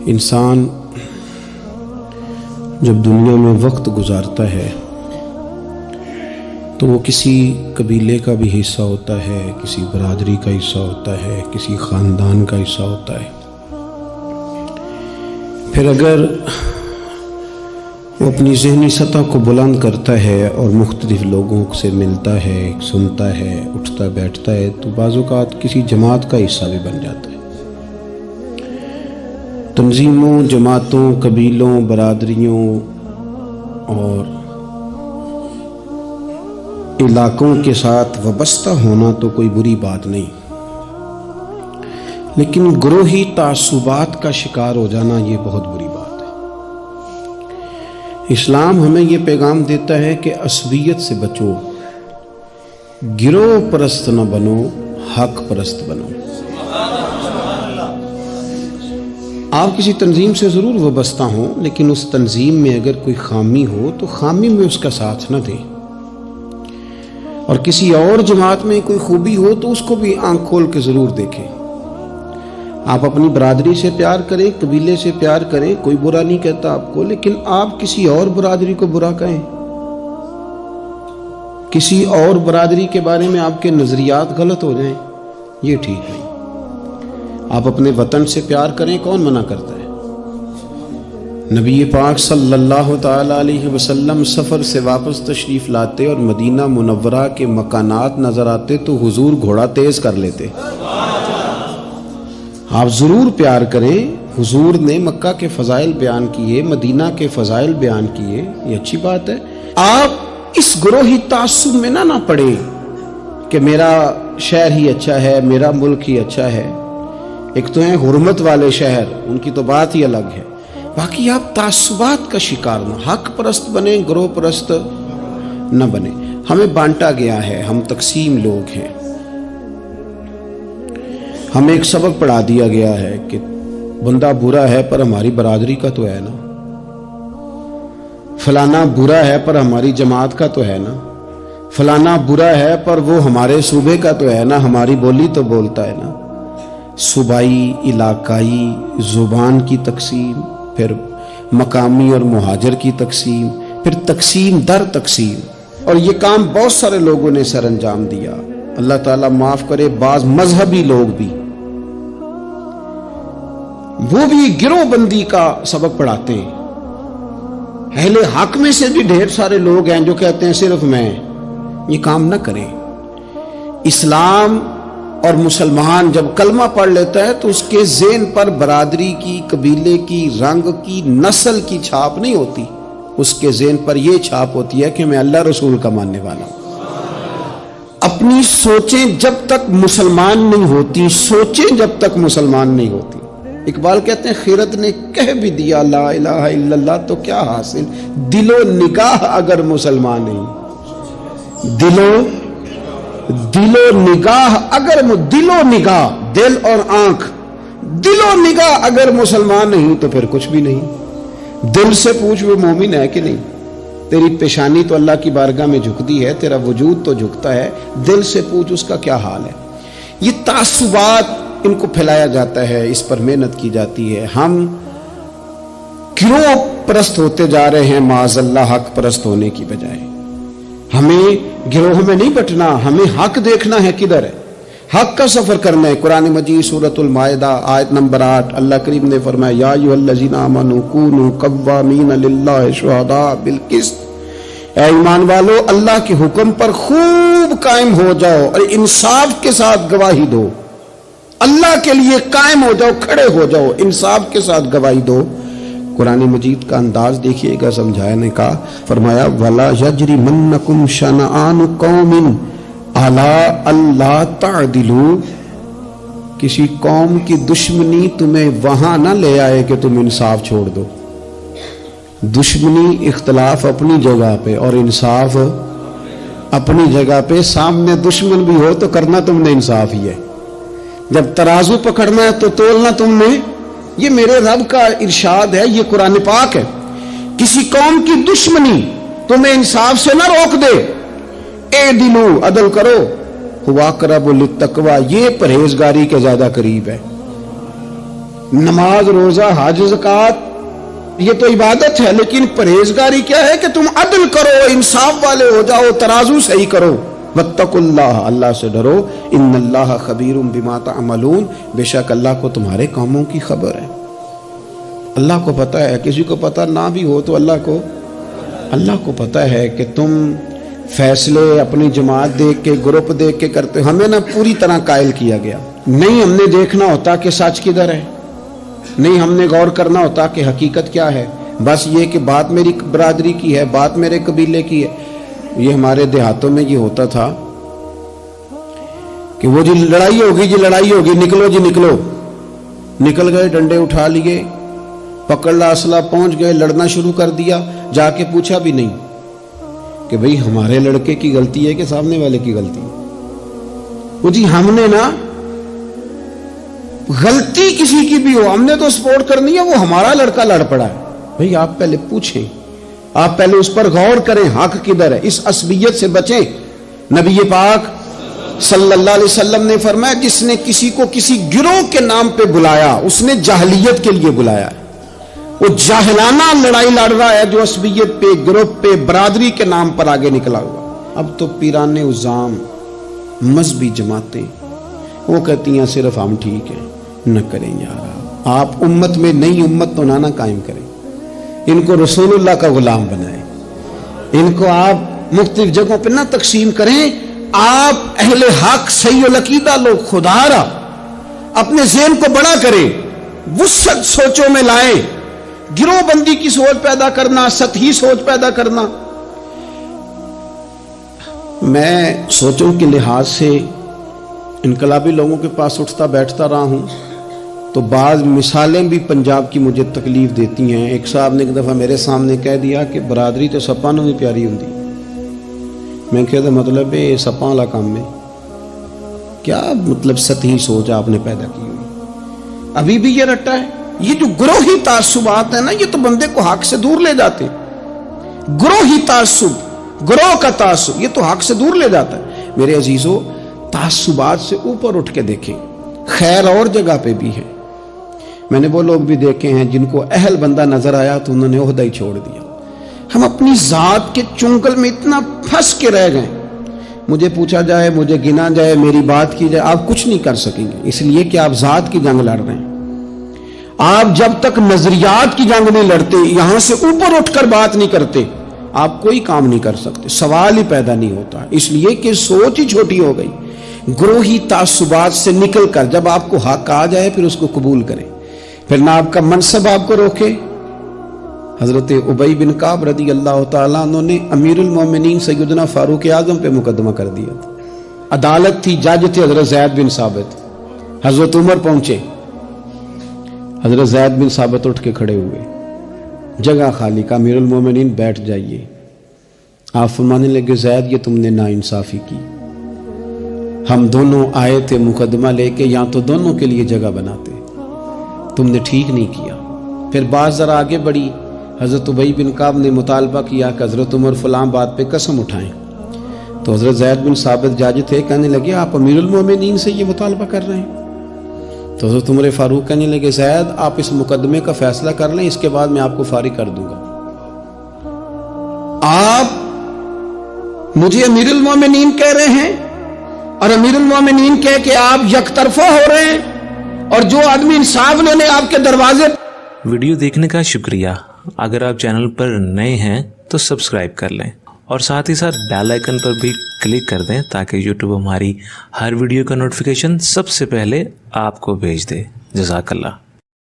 انسان جب دنیا میں وقت گزارتا ہے تو وہ کسی قبیلے کا بھی حصہ ہوتا ہے، کسی برادری کا حصہ ہوتا ہے، کسی خاندان کا حصہ ہوتا ہے۔ پھر اگر وہ اپنی ذہنی سطح کو بلند کرتا ہے اور مختلف لوگوں سے ملتا ہے، سنتا ہے، اٹھتا بیٹھتا ہے، تو بعض اوقات کسی جماعت کا حصہ بھی بن جاتا ہے۔ تنظیموں، جماعتوں، قبیلوں، برادریوں اور علاقوں کے ساتھ وابستہ ہونا تو کوئی بری بات نہیں، لیکن گروہی تعصبات کا شکار ہو جانا یہ بہت بری بات ہے۔ اسلام ہمیں یہ پیغام دیتا ہے کہ عصبیت سے بچو، گروہ پرست نہ بنو، حق پرست بنو۔ آپ کسی تنظیم سے ضرور وابستہ ہوں، لیکن اس تنظیم میں اگر کوئی خامی ہو تو خامی میں اس کا ساتھ نہ دیں، اور کسی اور جماعت میں کوئی خوبی ہو تو اس کو بھی آنکھ کھول کے ضرور دیکھیں۔ آپ اپنی برادری سے پیار کریں، قبیلے سے پیار کریں، کوئی برا نہیں کہتا آپ کو، لیکن آپ کسی اور برادری کو برا کہیں، کسی اور برادری کے بارے میں آپ کے نظریات غلط ہو جائیں، یہ ٹھیک نہیں۔ آپ اپنے وطن سے پیار کریں، کون منع کرتا ہے؟ نبی پاک صلی اللہ تعالی علیہ وسلم سفر سے واپس تشریف لاتے اور مدینہ منورہ کے مکانات نظر آتے تو حضور گھوڑا تیز کر لیتے۔ آپ ضرور پیار کریں۔ حضور نے مکہ کے فضائل بیان کیے، مدینہ کے فضائل بیان کیے، یہ اچھی بات ہے۔ آپ اس گروہی تعصب میں نہ پڑیں کہ میرا شہر ہی اچھا ہے، میرا ملک ہی اچھا ہے۔ ایک تو ہیں حرمت والے شہر، ان کی تو بات ہی الگ ہے، باقی آپ تعصبات کا شکار نہ، حق پرست بنیں، گروہ پرست نہ بنیں۔ ہمیں بانٹا گیا ہے، ہم تقسیم لوگ ہیں، ہمیں ایک سبق پڑھا دیا گیا ہے کہ بندہ برا ہے پر ہماری برادری کا تو ہے نا، فلانا برا ہے پر ہماری جماعت کا تو ہے نا، فلانا برا ہے پر وہ ہمارے صوبے کا تو ہے نا، ہماری بولی تو بولتا ہے نا۔ صوبائی، علاقائی، زبان کی تقسیم، پھر مقامی اور مہاجر کی تقسیم، پھر تقسیم در تقسیم، اور یہ کام بہت سارے لوگوں نے سر انجام دیا۔ اللہ تعالیٰ معاف کرے، بعض مذہبی لوگ بھی وہ بھی گروہ بندی کا سبق پڑھاتے ہیں۔ اہل حق میں سے بھی ڈھیر سارے لوگ ہیں جو کہتے ہیں صرف میں، یہ کام نہ کریں۔ اسلام اور مسلمان جب کلمہ پڑھ لیتا ہے تو اس کے ذہن پر برادری کی، قبیلے کی، رنگ کی، نسل کی چھاپ نہیں ہوتی، اس کے ذہن پر یہ چھاپ ہوتی ہے کہ میں اللہ رسول کا ماننے والا ہوں۔ اپنی سوچیں جب تک مسلمان نہیں ہوتی، سوچیں جب تک مسلمان نہیں ہوتی۔ اقبال کہتے ہیں خیرت نے کہہ بھی دیا لا الہ الا اللہ تو کیا حاصل، دل و نگاہ اگر مسلمان نہیں، دل و نگاہ اگر دل و نگاہ، دل اور آنکھ، دل و نگاہ اگر مسلمان نہیں تو پھر کچھ بھی نہیں۔ دل سے پوچھ وہ مومن ہے کہ نہیں، تیری پیشانی تو اللہ کی بارگاہ میں جھکتی ہے، تیرا وجود تو جھکتا ہے، دل سے پوچھ اس کا کیا حال ہے۔ یہ تعصبات ان کو پھیلایا جاتا ہے، اس پر محنت کی جاتی ہے۔ ہم گروہ پرست ہوتے جا رہے ہیں معاذ اللہ، حق پرست ہونے کی بجائے۔ ہمیں گروہ میں نہیں بٹنا، ہمیں حق دیکھنا ہے کدھر ہے، حق کا سفر کرنا ہے۔ قرآن مجید سورۃ المائدہ آیت نمبر 8 اللہ کریم نے فرمایا یا ایھا الذین آمنوا کونوا قوامین للہ شہداء بالقسط، اے ایمان والو اللہ کے حکم پر خوب قائم ہو جاؤ اور انصاف کے ساتھ گواہی دو۔ اللہ کے لیے قائم ہو جاؤ، کھڑے ہو جاؤ، انصاف کے ساتھ گواہی دو۔ قرآن مجید کا انداز دیکھیے گا، سمجھانے کا فرمایا وَلَا يَجْرِمَنَّكُمْ شَنَآنُ قَوْمٍ عَلَىٰ أَلَّا تَعْدِلُوا، کسی قوم کی دشمنی تمہیں وہاں نہ لے آئے کہ تم انصاف چھوڑ دو۔ دشمنی اختلاف اپنی جگہ پہ اور انصاف اپنی جگہ پہ، سامنے دشمن بھی ہو تو کرنا تم نے انصاف ہی ہے، جب ترازو پکڑنا ہے تو تولنا تم نے۔ یہ میرے رب کا ارشاد ہے، یہ قرآن پاک ہے۔ کسی قوم کی دشمنی تمہیں انصاف سے نہ روک دے، اعدلوا، عدل کرو، ہوا اقرب للتقوی، یہ پرہیزگاری کے زیادہ قریب ہے۔ नमाज, रोजा, हज, ज़कात ये तो इबादत है, लेकिन परहेजगारी क्या है कि तुम अदल करो, इंसाफ वाले हो जाओ, तराजू सही करो। वत्तकुल्लाह, अल्लाह से डरो, इन्नल्लाह खबीरुम बिमा तअमलून, बेशक अल्लाह को तुम्हारे कामों की खबर है। अल्लाह को पता है, किसी को पता ना भी हो तो अल्लाह को पता है कि तुम फैसले अपनी जमात देख के, ग्रुप देख के करते हो। हमें ना पूरी तरह कायल किया गया, नहीं हमने देखना होता कि सच किधर है, नहीं हमने गौर करना होता कि हकीकत क्या है, बस ये कि बात मेरी बरादरी की है, बात मेरे कबीले की है। ये हमारे देहातों में ये होता था कि वो जी लड़ाई होगी, निकलो जी निकलो, निकल गए, डंडे उठा लिए, पकड़ ला असला, पहुंच गए, लड़ना शुरू कर दिया, जाके पूछा भी नहीं कि भाई हमारे लड़के की गलती है कि सामने वाले की गलती है। वो जी हमने ना गलती किसी की भी हो, हमने तो सपोर्ट करनी है, वो हमारा लड़का लड़ पड़ा है। भाई आप पहले पूछें, आप पहले उस पर गौर करें, हक किधर है, इस असबियत से बचें। नबी पाक सल्लल्लाहु अलैहि वसल्लम ने फरमाया, जिसने किसी को किसी गिरोह के नाम पे बुलाया उसने जाहिलियत के लिए बुलाया, वो जाहिलाना लड़ाई लड़ रहा है जो असबियत पे, ग्रुप पे, बरादरी के नाम पर आगे निकला हुआ। अब तो पीराने उज़ाम, मजहबी जमातें वो कहती हैं सिर्फ हम ठीक हैं। न करें यार, आप उम्मत में नई उम्मत तो ना कायम करें, इनको रसूलुल्लाह का गुलाम बनाएं, इनको आप मुख्तलिफ जगहों पर ना तकसीम करें। आप अहले हक सही अकीदा लोग, खुदारा अपने ज़हन को बड़ा करें, वुसअत सोचों में लाएं, गिरोहबंदी की सोच पैदा करना, सतही सोच पैदा करना। मैं सोचों के लिहाज से इनकलाबी लोगों के पास उठता बैठता रहा हूं, तो बाज़ मिसालें भी पंजाब की मुझे तकलीफ देती हैं। एक साहब ने एक दफ़ा मेरे सामने कह दिया कि बरादरी तो सप्पां नूं भी प्यारी हुंदी। मैं कहता मतलब ये सप्पां वाला काम है क्या, मतलब सतही सोच आपने पैदा की हुई, अभी भी ये रट्टा है। ये जो ग्रोही तासुबात है ना, ये तो बंदे को हक से दूर ले जाते हैं। ग्रोही तासुब, ग्रोह का तासुब, ये तो हक से दूर ले जाता है। मेरे अजीजों, तासुबात से ऊपर उठ के देखें, खैर और जगह पे भी है। मैंने वो लोग भी देखे हैं जिनको अहल बंदा नजर आया तो उन्होंने ओहदा ही छोड़ दिया। हम अपनी जात के चुंगल में इतना फंस के रह गए, मुझे पूछा जाए, मुझे गिना जाए, मेरी बात की जाए, आप कुछ नहीं कर सकेंगे, इसलिए कि आप जात की जंग लड़ रहे हैं। आप जब तक नजरियात की जंग नहीं लड़ते, यहां से ऊपर उठकर बात नहीं करते, आप कोई काम नहीं कर सकते, सवाल ही पैदा नहीं होता, इसलिए कि सोच ही छोटी हो गई। ग्रोही तासुबात से निकलकर जब आपको हक आ जाए फिर उसको कबूल करें, फिर ना आपका मनसब आपको रोके। हजरत उबई बिन काब रदी अल्लाह ताला उन्होंने अमीरुल मोमिनीन सैयदना फारूक आजम पे मुकदमा कर दिया था। अदालत थी, जज थे हजरत ज़ैद बिन साबित। हजरत उमर पहुंचे, हजरत ज़ैद बिन साबित उठ के खड़े हुए, जगह खाली का, अमीरुल मोमिनीन बैठ जाइए। आप फरमाने लगे, ज़ैद ये तुमने नाइंसाफी की, हम दोनों आए थे मुकदमा लेके, या तो दोनों के लिए जगह बनाते, तुमने ठीक नहीं किया। फिर बात जरा आगे बढ़ी, हजरत उबई बिन काब ने मुतालबा किया कि हजरत उमर फलां बात पे कसम उठाएं, तो हजरत ज़ैद बिन साबित जज थे, कहने लगे आप अमीरुल मोमिनीन से ये मुतालबा कर रहे हैं। तो हजरत उमर फारूक कहने लगे, ज़ैद आप इस मुकदमे का फैसला कर लें, इसके बाद मैं आपको फारिग कर दूंगा। आप मुझे अमीरुल मोमिनीन कह रहे हैं और अमीरुल मोमिनीन कह के आप यकतरफा हो रहे हैं, और जो आदमी इंसाफ लेने आपके दरवाजे। वीडियो देखने का शुक्रिया। अगर आप चैनल पर नए हैं तो सब्सक्राइब कर लें और साथ ही साथ बेल आइकन पर भी क्लिक कर दें ताकि यूट्यूब हमारी हर वीडियो का नोटिफिकेशन सबसे पहले आपको भेज दे। जज़ाकल्लाह।